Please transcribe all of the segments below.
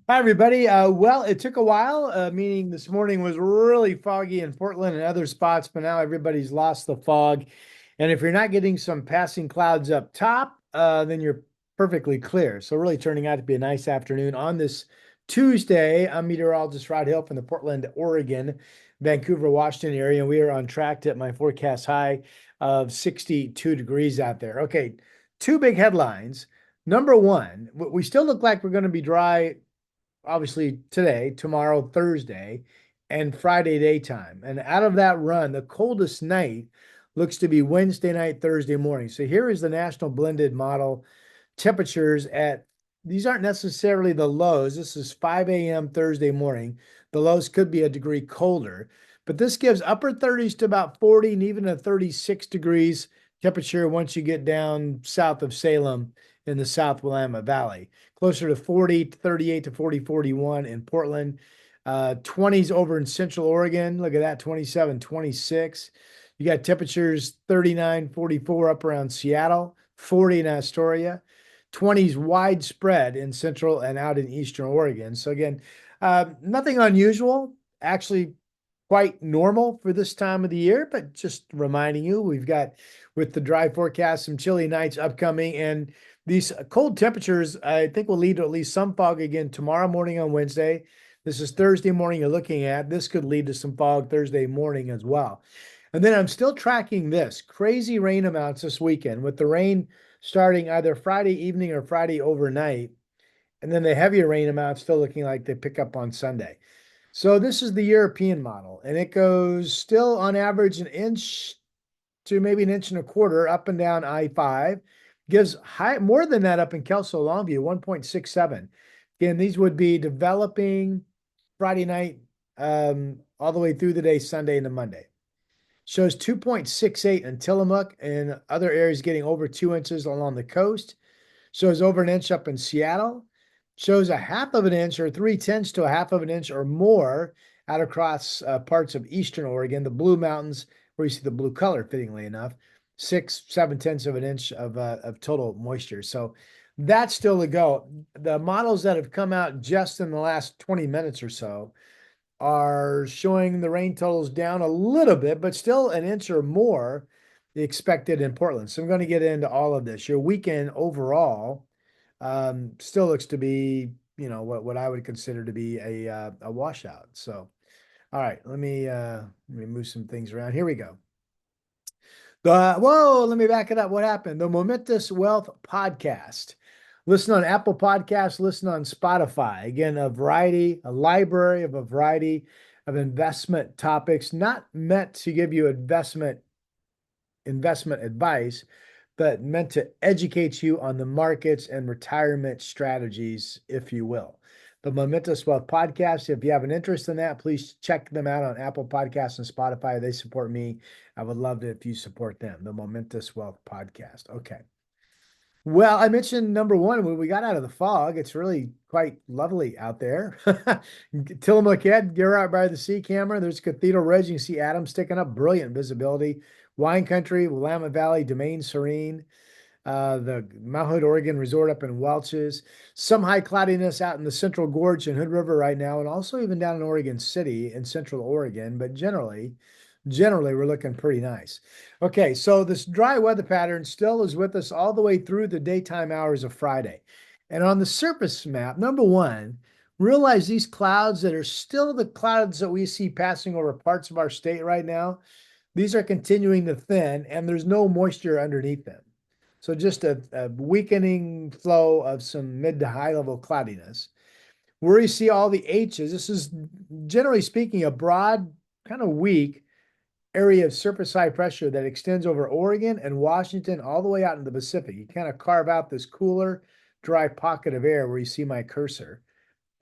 Hi, everybody. Well, it took a while, meaning this morning was really foggy in Portland and other spots, but now everybody's lost the fog. And if you're not getting some passing clouds up top, then you're perfectly clear. So, really turning out to be a nice afternoon on this Tuesday. I'm meteorologist Rod Hill from the Portland, Oregon, Vancouver, Washington area. And we are on track to hit my forecast high of 62 degrees out there. Okay, two big headlines. Number one, we still look like we're going to be dry obviously today, tomorrow, Thursday, and Friday daytime. And out of that run, the coldest night looks to be Wednesday night, Thursday morning. So here is the national blended model temperatures at these aren't necessarily the lows. This is 5 a.m. Thursday morning. The lows could be a degree colder, but this gives upper 30s to about 40 and even a 36 degrees temperature once you get down south of Salem in the South Willamette Valley. Closer to 40 to 38 to 40, 41 in Portland. 20s over in Central Oregon. Look at that, 27, 26. You got temperatures 39, 44 up around Seattle, 40 in Astoria. 20s widespread in Central and out in Eastern Oregon. So again, nothing unusual, actually quite normal for this time of the year, but just reminding you, we've got with the dry forecast, some chilly nights upcoming, and these cold temperatures, I think will lead to at least some fog again tomorrow morning on Wednesday. This is Thursday morning you're looking at. This could lead to some fog Thursday morning as well. And then I'm still tracking this crazy rain amounts this weekend with the rain starting either Friday evening or Friday overnight. And then the heavier rain amounts still looking like they pick up on Sunday. So this is the European model, and it goes still on average an inch to maybe an inch and a quarter up and down I-5. Gives high more than that up in Kelso Longview, 1.67. Again, these would be developing Friday night all the way through the day, Sunday into Monday. Shows 2.68 in Tillamook and other areas getting over 2 inches along the coast. Shows over an inch up in Seattle. Shows a half of an inch or 3/10 to a half of an inch or more out across parts of Eastern Oregon, the Blue Mountains, where you see the blue color, fittingly enough, 6, 7/10 of an inch of total moisture. So that's still to go. The models that have come out just in the last 20 minutes or so are showing the rain totals down a little bit, but still an inch or more expected in Portland. So I'm going to get into all of this. Your weekend overall still looks to be, what I would consider to be a washout. So, all right, let me move some things around. Here we go. Let me back it up. What happened? The Momentous Wealth Podcast. Listen on Apple Podcasts, listen on Spotify. Again, a library of a variety of investment topics, not meant to give you investment advice, but meant to educate you on the markets and retirement strategies, if you will. The Momentous Wealth Podcast, if you have an interest in that, please check them out on Apple Podcasts and Spotify. They support me. I would love it if you support them. The Momentous Wealth Podcast. Okay. Well, I mentioned number one, when we got out of the fog, it's really quite lovely out there. Tillamook Head, you're out by the sea camera. There's Cathedral Ridge. You can see Adams sticking up, brilliant visibility. Wine Country, Willamette Valley, Domain Serene, the Mount Hood, Oregon resort up in Welch's. Some high cloudiness out in the Central Gorge and Hood River right now, and also even down in Oregon City in Central Oregon. But generally, we're looking pretty nice. Okay, so this dry weather pattern still is with us all the way through the daytime hours of Friday. And on the surface map, number one, realize these clouds that are still the clouds that we see passing over parts of our state right now, these are continuing to thin and there's no moisture underneath them. So just a weakening flow of some mid to high level cloudiness. Where you see all the H's, this is generally speaking a broad, kind of weak area of surface high pressure that extends over Oregon and Washington all the way out into the Pacific. You kind of carve out this cooler, dry pocket of air where you see my cursor.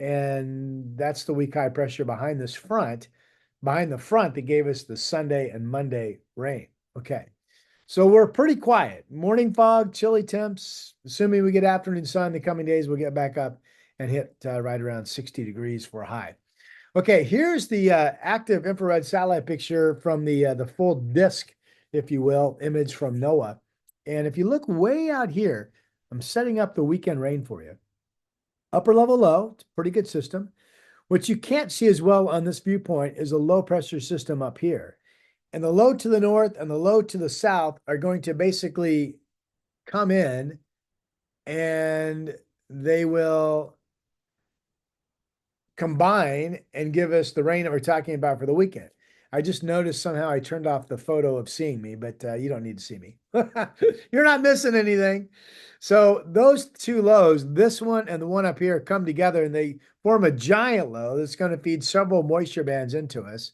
And that's the weak high pressure behind this front, behind the front that gave us the Sunday and Monday rain. Okay. So we're pretty quiet. Morning fog, chilly temps. Assuming we get afternoon sun the coming days, we'll get back up and hit right around 60 degrees for a high. Okay, here's the active infrared satellite picture from the full disk, if you will, image from NOAA. And if you look way out here, I'm setting up the weekend rain for you. Upper level low, it's a pretty good system. What you can't see as well on this viewpoint is a low pressure system up here. And the low to the north and the low to the south are going to basically come in and they will combine and give us the rain that we're talking about for the weekend. I just noticed somehow I turned off the photo of seeing me, but you don't need to see me. You're not missing anything. So those two lows, this one and the one up here, come together and they form a giant low that's going to feed several moisture bands into us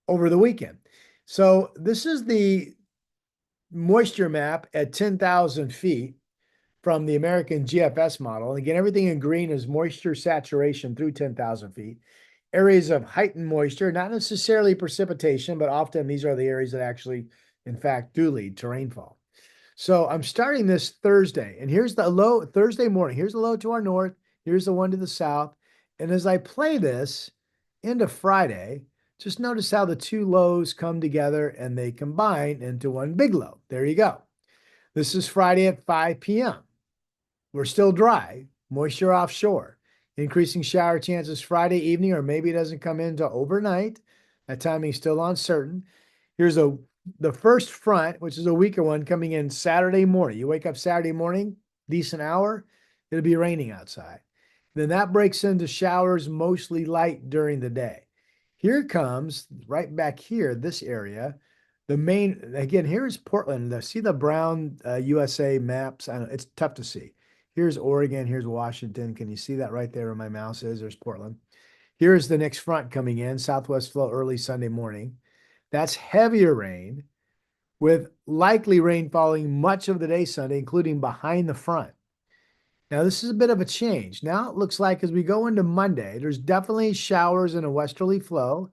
over the weekend. So this is the moisture map at 10,000 feet from the American GFS model. And again, everything in green is moisture saturation through 10,000 feet. Areas of heightened moisture, not necessarily precipitation, but often these are the areas that actually, in fact, do lead to rainfall. So I'm starting this Thursday, and here's the low Thursday morning. Here's the low to our north. Here's the one to the south. And as I play this into Friday, just notice how the two lows come together and they combine into one big low. There you go. This is Friday at 5 p.m. We're still dry, moisture offshore. Increasing shower chances Friday evening, or maybe it doesn't come into overnight. That timing is still uncertain. Here's the first front, which is a weaker one, coming in Saturday morning. You wake up Saturday morning, decent hour, it'll be raining outside. Then that breaks into showers, mostly light during the day. Here comes, right back here, this area, the main, again, here's Portland. See the brown USA maps? I know it's tough to see. Here's Oregon, here's Washington. Can you see that right there where my mouse is? There's Portland. Here's the next front coming in, southwest flow early Sunday morning. That's heavier rain with likely rain falling much of the day Sunday, including behind the front. Now, this is a bit of a change. Now it looks like as we go into Monday, there's definitely showers and a westerly flow,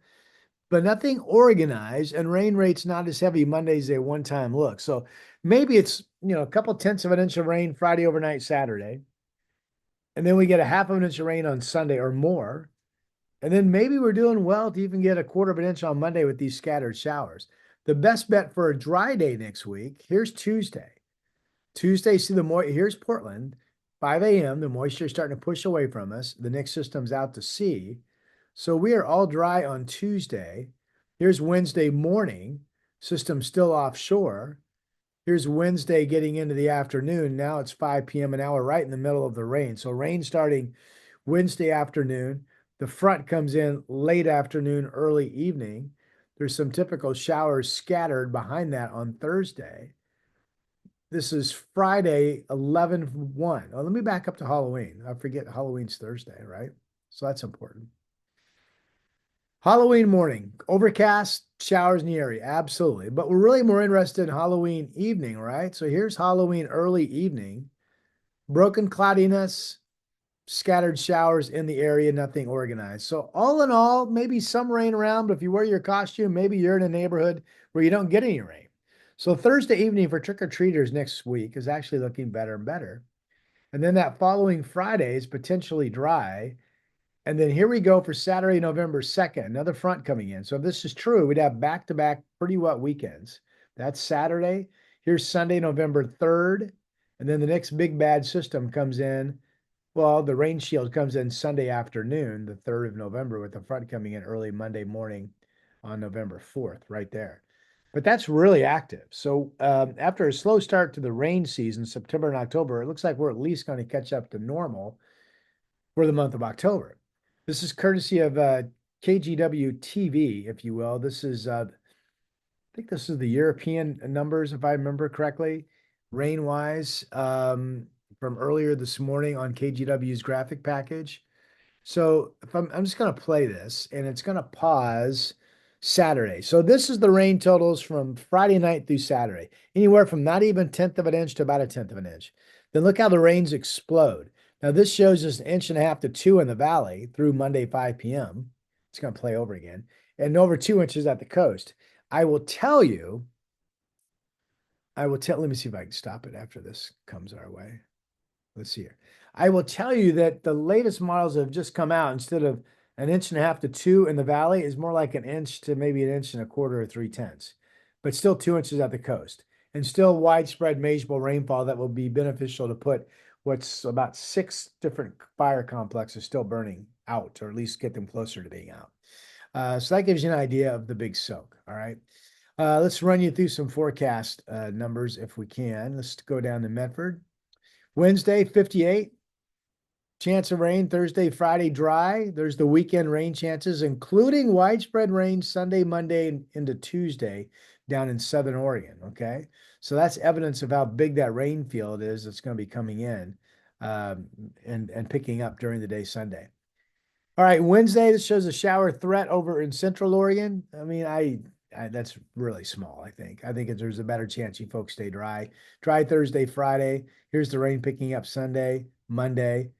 but nothing organized, and rain rates not as heavy Monday as they one time look. So maybe it's, a couple tenths of an inch of rain Friday overnight, Saturday. And then we get a half of an inch of rain on Sunday or more. And then maybe we're doing well to even get a quarter of an inch on Monday with these scattered showers. The best bet for a dry day next week, here's Tuesday. Tuesday, see here's Portland, 5 a.m. The moisture is starting to push away from us. The next system's out to sea. So we are all dry on Tuesday. Here's Wednesday morning, system still offshore. Here's Wednesday getting into the afternoon. Now it's 5 p.m. and now we're right in the middle of the rain. So rain starting Wednesday afternoon. The front comes in late afternoon, early evening. There's some typical showers scattered behind that on Thursday. This is Friday, 11/1. Oh, let me back up to Halloween. I forget Halloween's Thursday, right? So that's important. Halloween morning, overcast, showers in the area, absolutely. But we're really more interested in Halloween evening, right? So here's Halloween early evening, broken cloudiness, scattered showers in the area, nothing organized. So all in all, maybe some rain around, but if you wear your costume, maybe you're in a neighborhood where you don't get any rain. So Thursday evening for trick-or-treaters next week is actually looking better and better. And then that following Friday is potentially dry. And then here we go for Saturday, November 2nd, another front coming in. So if this is true, we'd have back-to-back pretty wet weekends. That's Saturday. Here's Sunday, November 3rd. And then the next big bad system comes in. Well, the rain shield comes in Sunday afternoon, the 3rd of November, with the front coming in early Monday morning on November 4th, right there. But that's really active. So after a slow start to the rain season, September and October, it looks like we're at least going to catch up to normal for the month of October. This is courtesy of KGW TV, if you will. This is, I think this is the European numbers, if I remember correctly, rain-wise, from earlier this morning on KGW's graphic package. So if I'm just going to play this, and it's going to pause Saturday. So this is the rain totals from Friday night through Saturday, anywhere from not even 1/10 of an inch to about a 1/10 of an inch. Then look how the rains explode. Now, this shows us 1.5 to 2 in the valley through Monday, 5 p.m. It's going to play over again, and over 2 inches at the coast. I will tell, let me see if I can stop it after this comes our way. Let's see here. I will tell you that the latest models that have just come out, instead of 1.5 to 2 in the valley, is more like 1 inch to maybe 1.25 or 3/10, but still 2 inches at the coast, and still widespread measurable rainfall that will be beneficial to put what's about 6 different fire complexes still burning out, or at least get them closer to being out. So that gives you an idea of the big soak. All right. Let's run you through some forecast numbers if we can. Let's go down to Medford. Wednesday, 58. Chance of rain Thursday, Friday, dry. There's the weekend rain chances, including widespread rain Sunday, Monday, into Tuesday down in Southern Oregon. Okay. So that's evidence of how big that rain field is that's going to be coming in um, and picking up during the day Sunday. All right. Wednesday, this shows a shower threat over in Central Oregon. I mean, that's really small, I think. I think there's a better chance you folks stay dry. Dry Thursday, Friday. Here's the rain picking up Sunday, Monday.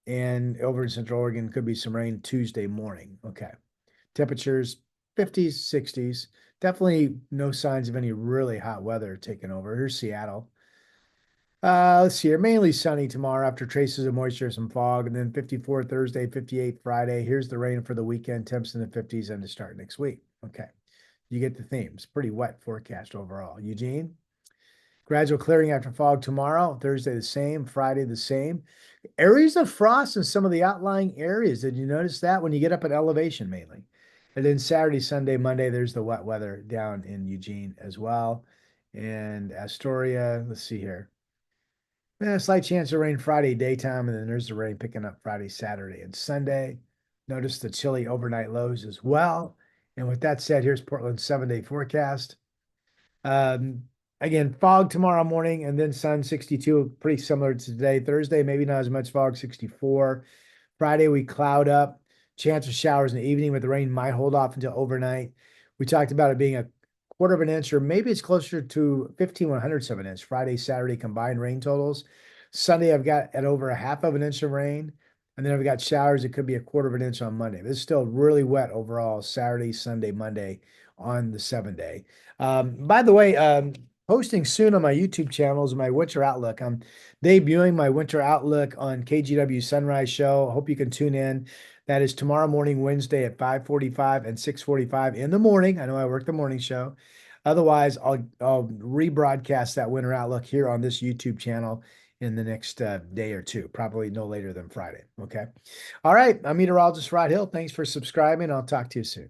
And over in Central Oregon, could be some rain Tuesday morning. Okay. Temperatures 50s, 60s. Definitely no signs of any really hot weather taking over. Here's Seattle. Let's see here. Mainly sunny tomorrow after traces of moisture, some fog, and then 54 Thursday, 58 Friday. Here's the rain for the weekend, temps in the 50s and to start next week. Okay. You get the themes. Pretty wet forecast overall. Eugene? Gradual clearing after fog tomorrow. Thursday the same. Friday the same. Areas of frost in some of the outlying areas. Did you notice that when you get up at elevation mainly? And then Saturday, Sunday, Monday, there's the wet weather down in Eugene as well. And Astoria, let's see here. Yeah, slight chance of rain Friday daytime, and then there's the rain picking up Friday, Saturday, and Sunday. Notice the chilly overnight lows as well. And with that said, here's Portland's 7-day forecast. Um, Again, fog tomorrow morning and then sun 62, pretty similar to today. Thursday, maybe not as much fog, 64. Friday, we cloud up. Chance of showers in the evening, but the rain might hold off until overnight. We talked about it being a quarter of an inch, or maybe it's closer to 15/100ths of an inch. Friday, Saturday combined rain totals. Sunday, I've got at over a half of an inch of rain. And then I've got showers. It could be a quarter of an inch on Monday. This is still really wet overall, Saturday, Sunday, Monday on the 7-day. By the way, posting soon on my YouTube channel is my winter outlook. I'm debuting my winter outlook on KGW Sunrise Show. Hope you can tune in. That is tomorrow morning, Wednesday at 5:45 and 6:45 in the morning. I know I work the morning show. Otherwise, I'll rebroadcast that winter outlook here on this YouTube channel in the next day or two, probably no later than Friday. Okay. All right. I'm meteorologist Rod Hill. Thanks for subscribing. I'll talk to you soon.